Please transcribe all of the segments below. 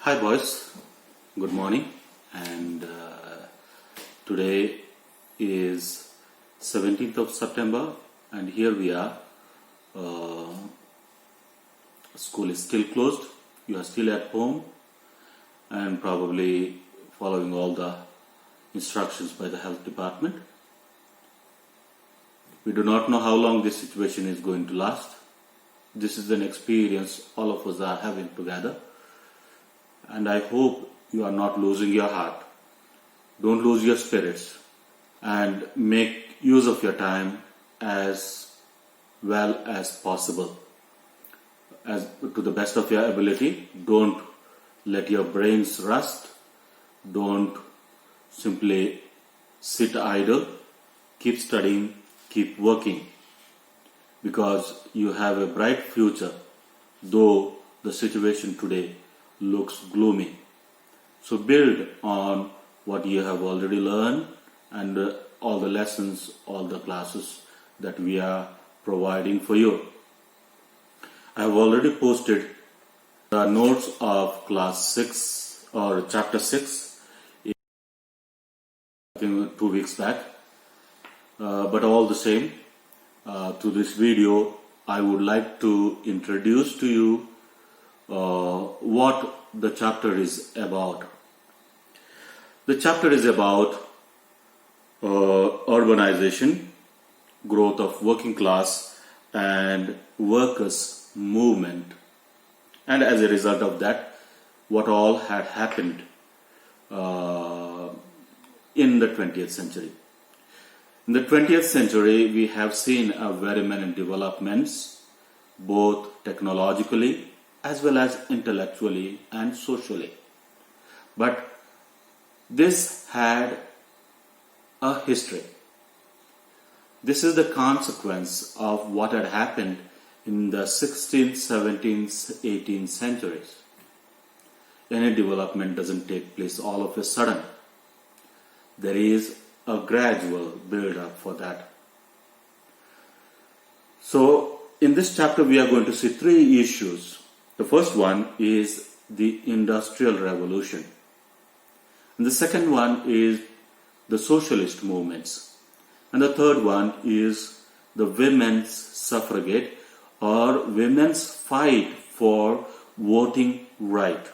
Hi boys, good morning, and today is 17th of September and here we are. School is still closed, you are still at home and probably following all the instructions by the health department. We do not know how long this situation is going to last. This is an experience all of us are having together. And I hope you are not losing your heart. Don't lose your spirits and make use of your time as well as possible. As to the best of your ability, don't let your brains rust. Don't simply sit idle. Keep studying, keep working, because you have a bright future, though the situation today looks gloomy. So build on what you have already learned and all the lessons, all the classes that we are providing for you. I have already posted the notes of class 6 or chapter 6 I think 2 weeks back. But all the same, to this video I would like to introduce to you what the chapter is about. The chapter is about urbanization, growth of working class and workers' movement, and as a result of that, what all had happened in the 20th century. In the 20th century, we have seen very many developments, both technologically as well as intellectually and socially. But this had a history. This is the consequence of what had happened in the 16th, 17th, 18th centuries. Any development doesn't take place all of a sudden. There is a gradual build-up for that. So, in this chapter we are going to see 3 issues. The first one is the Industrial Revolution. And the second one is the Socialist Movements. And the third one is the women's suffragate or women's fight for voting right,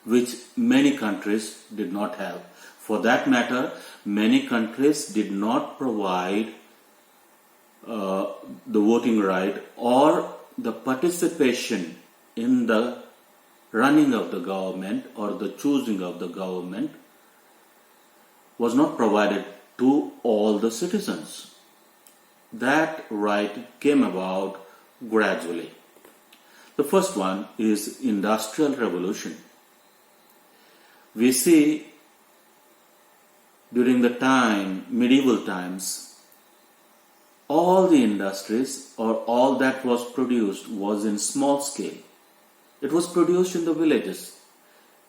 which many countries did not have. For that matter, many countries did not provide the voting right or the participation in the running of the government or the choosing of the government was not provided to all the citizens. That right came about gradually. The first one is Industrial Revolution. We see during the time, medieval times, all the industries or all that was produced was in small scale. It was produced in the villages,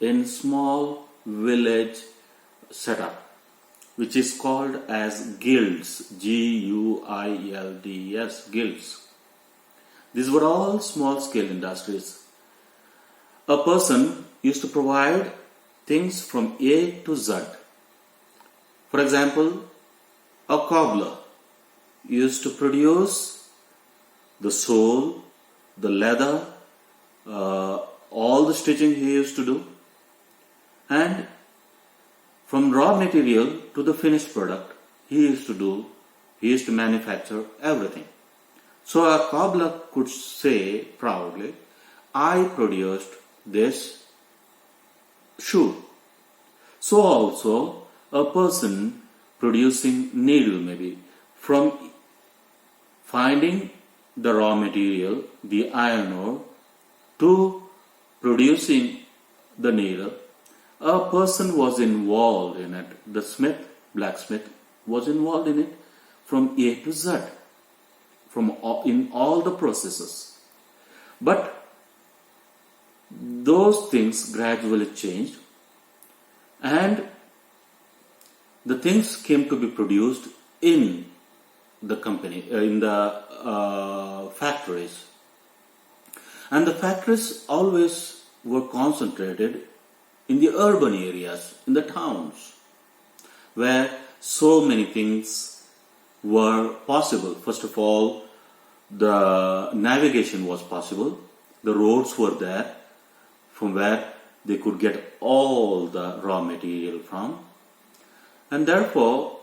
in small village setup, which is called as guilds, G-U-I-L-D-S, guilds. These were all small scale industries. A person used to provide things from A to Z. For example, a cobbler used to produce the sole, the leather, all the stitching he used to do, and from raw material to the finished product he used to manufacture everything. So a cobbler could say proudly, I produced this shoe. So also a person producing needle, maybe from finding the raw material, the iron ore, to producing the needle, a person was involved in it. The smith, blacksmith, was involved in it from A to Z, in all the processes. But those things gradually changed, and the things came to be produced in the company, in the factories. And the factories always were concentrated in the urban areas, in the towns, where so many things were possible. First of all, the navigation was possible. The roads were there from where they could get all the raw material from. And therefore,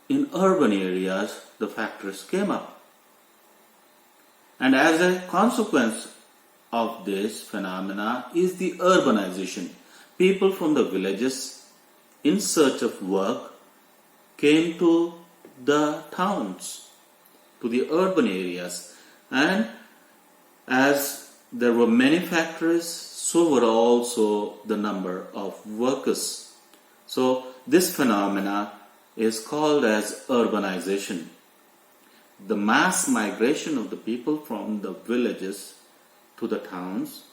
in urban areas, the factories came up. And as a consequence of this phenomena is the urbanization. People from the villages in search of work came to the towns, to the urban areas. And as there were many factories, so were also the number of workers. So this phenomena is called as urbanization. The mass migration of the people from the villages to the towns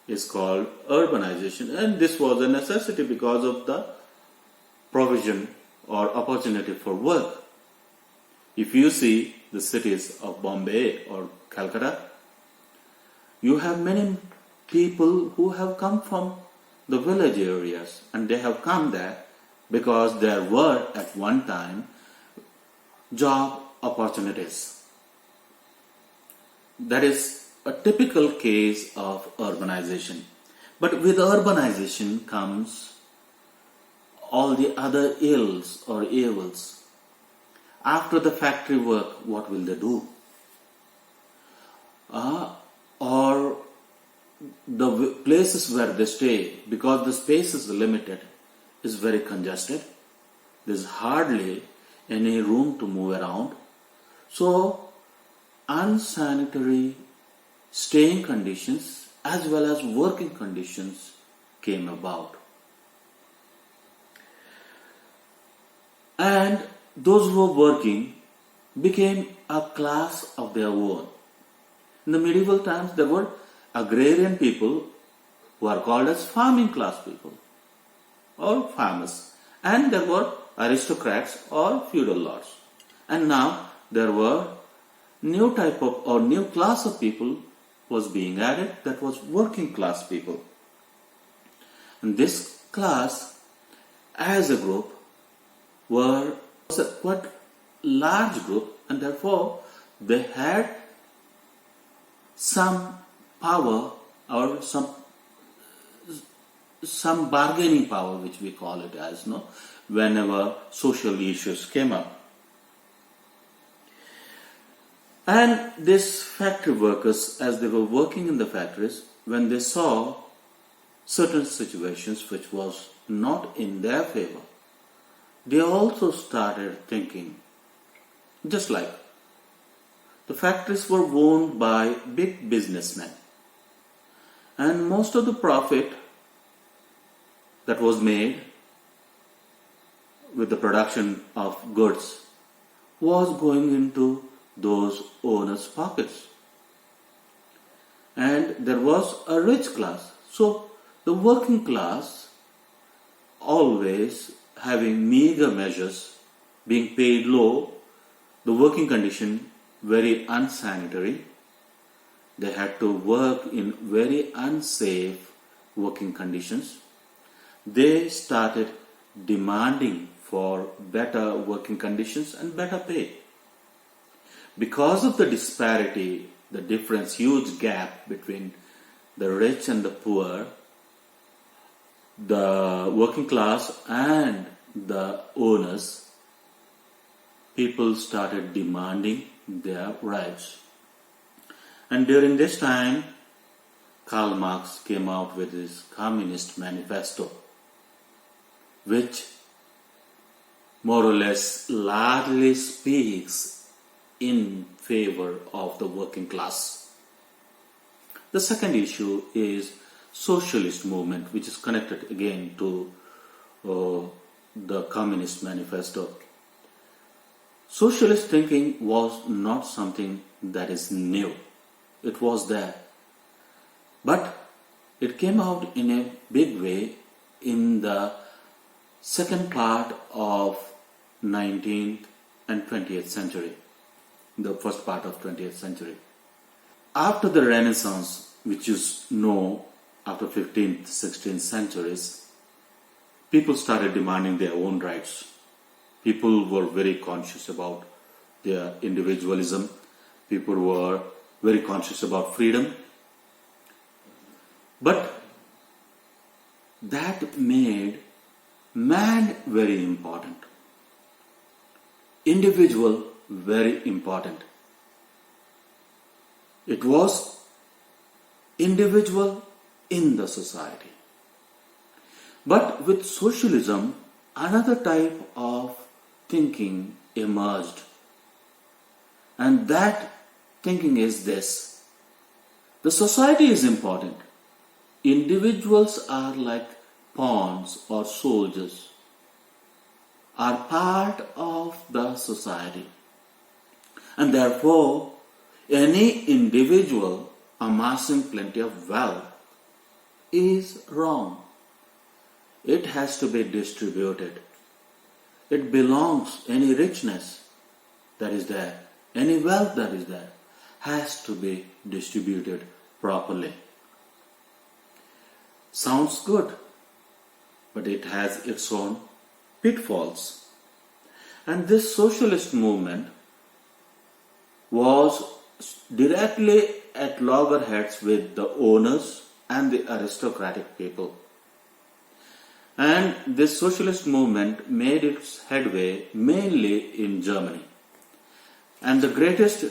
is called urbanization, and this was a necessity because of the provision or opportunity for work. If you see the cities of Bombay or Calcutta, you have many people who have come from the village areas, and they have come there because there were at one time job opportunities. That is a typical case of urbanization. But with urbanization comes all the other ills or evils. After the factory work, what will they do? Or the places where they stay, because the space is limited, is very congested. There's hardly any room to move around. So, unsanitary staying conditions as well as working conditions came about. And those who were working became a class of their own. In the medieval times, there were agrarian people who are called as farming class people or farmers, and there were aristocrats or feudal lords. And now there were new type of or new class of people was being added, that was working class people. And this class as a group was a quite large group, and therefore they had some power or some bargaining power, which we call it as, whenever social issues came up. And these factory workers, as they were working in the factories, when they saw certain situations which was not in their favor, they also started thinking, just like the factories were owned by big businessmen, and most of the profit that was made with the production of goods was going into those owners' pockets. And there was a rich class. So the working class, always having meager measures, being paid low, the working condition very unsanitary, they had to work in very unsafe working conditions. They started demanding for better working conditions and better pay. Because of the disparity, the difference, huge gap between the rich and the poor, the working class and the owners, people started demanding their rights. And during this time, Karl Marx came out with his Communist Manifesto, which more or less largely speaks in favor of the working class. The second issue is Socialist Movement, which is connected again to the Communist Manifesto. Socialist thinking was not something that is new. It was there. But it came out in a big way in the second part of 19th and 20th century. The first part of 20th century. After the Renaissance, which you know after 15th, 16th centuries, people started demanding their own rights. People were very conscious about their individualism. People were very conscious about freedom. But that made man very important. Individual very important. It was individual in the society. But with socialism, another type of thinking emerged. And that thinking is this: the society is important. Individuals are like pawns or soldiers, are part of the society. And therefore, any individual amassing plenty of wealth is wrong. It has to be distributed. It belongs, any richness that is there, any wealth that is there, has to be distributed properly. Sounds good, but it has its own pitfalls. And this socialist movement was directly at loggerheads with the owners and the aristocratic people. And this socialist movement made its headway mainly in Germany. And the greatest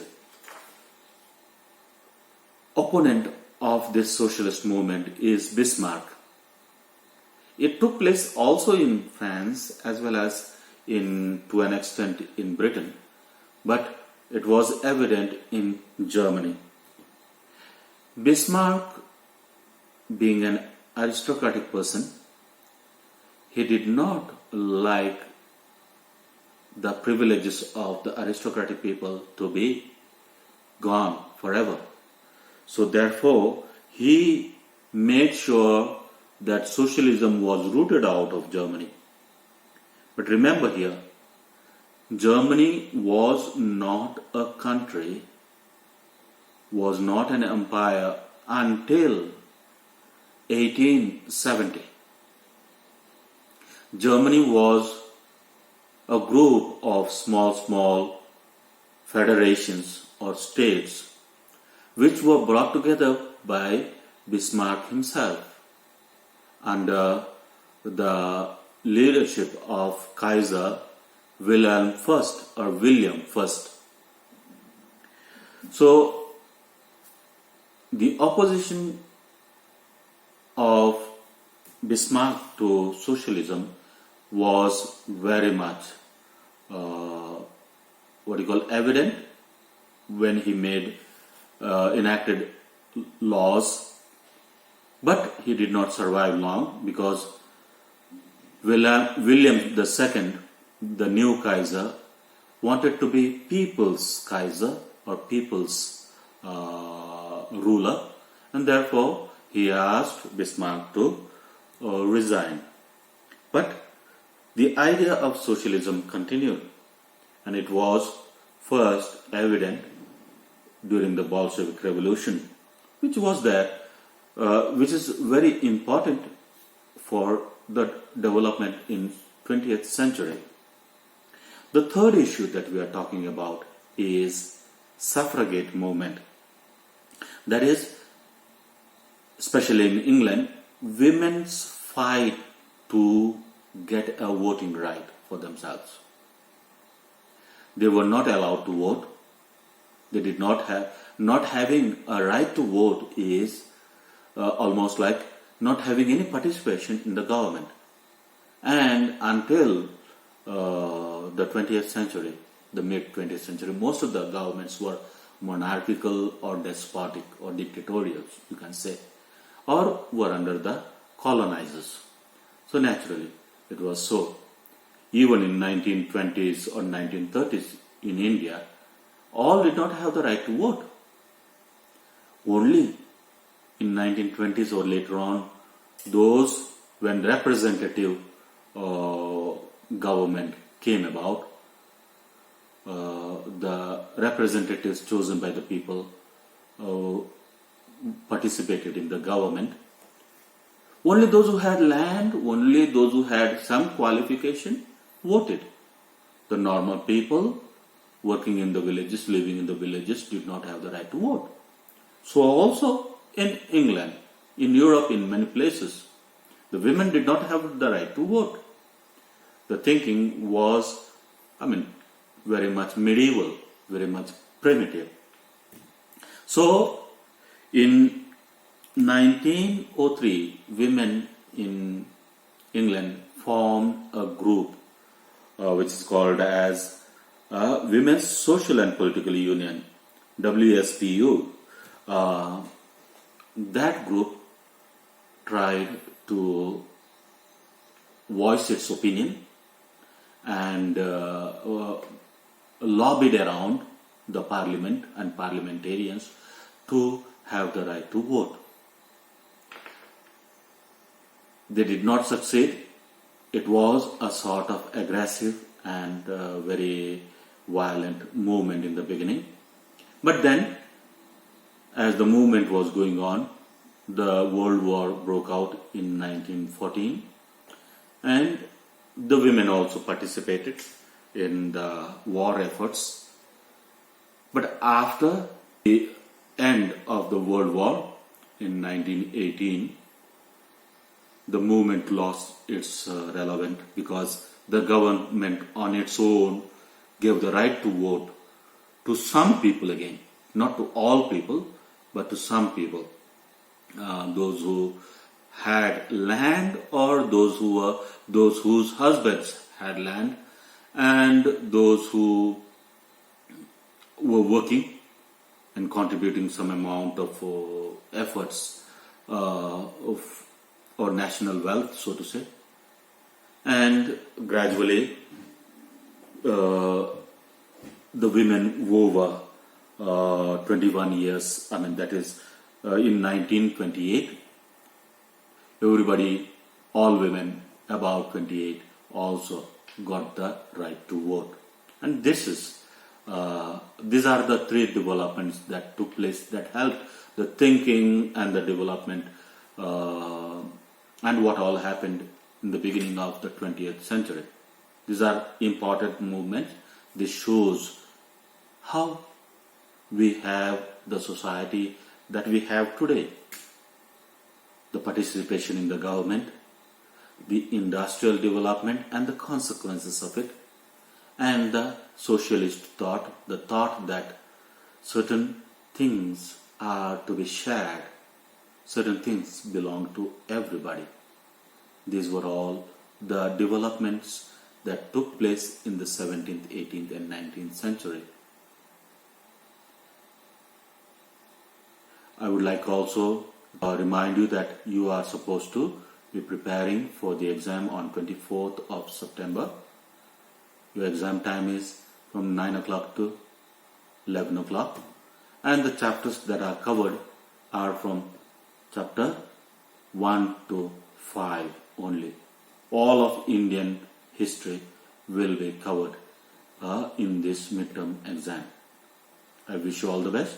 opponent of this socialist movement is Bismarck. It took place also in France as well as to an extent in Britain, but it was evident in Germany. Bismarck, being an aristocratic person, he did not like the privileges of the aristocratic people to be gone forever. So therefore, he made sure that socialism was rooted out of Germany. But remember here, Germany was not a country, was not an empire until 1870. Germany was a group of small federations or states which were brought together by Bismarck himself under the leadership of Kaiser Wilhelm I. So the opposition of Bismarck to socialism was very much evident when he enacted laws, but he did not survive long because William II, the new Kaiser, wanted to be people's Kaiser or people's ruler, and therefore he asked Bismarck to resign. But the idea of socialism continued, and it was first evident during the Bolshevik Revolution, which was there, which is very important for the development in 20th century. The third issue that we are talking about is Suffragate Movement. That is, especially in England, women's fight to get a voting right for themselves. They were not allowed to vote. They did not having a right to vote is almost like not having any participation in the government. And until the 20th century, the mid-20th century, most of the governments were monarchical or despotic or dictatorial, you can say, or were under the colonizers. So naturally, it was so. Even in 1920s or 1930s in India, all did not have the right to vote. Only in 1920s or later on, those when representative government came about, the representatives chosen by the people participated in the government, only those who had land, only those who had some qualification voted. The normal people working in the villages, living in the villages did not have the right to vote. So also in England, in Europe, in many places, the women did not have the right to vote. The thinking was, very much medieval, very much primitive. So in 1903, women in England formed a group which is called as Women's Social and Political Union, WSPU. That group tried to voice its opinion and lobbied around the parliament and parliamentarians to have the right to vote. They did not succeed. It was a sort of aggressive and very violent movement in the beginning. But then, as the movement was going on, the World War broke out in 1914, and the women also participated in the war efforts. But after the end of the World War in 1918, the movement lost its relevance because the government on its own gave the right to vote to some people again, not to all people, but to some people. Those who had land, or those whose husbands had land, and those who were working and contributing some amount of efforts or national wealth, so to say. And gradually the women over 21 years, that is in 1928, everybody, all women about 28 also got the right to vote. And these are the three developments that took place that helped the thinking and the development and what all happened in the beginning of the 20th century. These are important movements. This shows how we have the society that we have today. The participation in the government, the industrial development and the consequences of it, and the socialist thought, the thought that certain things are to be shared, certain things belong to everybody. These were all the developments that took place in the 17th, 18th and 19th century. I would like also remind you that you are supposed to be preparing for the exam on 24th of September. Your exam time is from 9 o'clock to 11 o'clock, and the chapters that are covered are from chapter 1 to 5 only. All of Indian history will be covered in this midterm exam. I wish you all the best.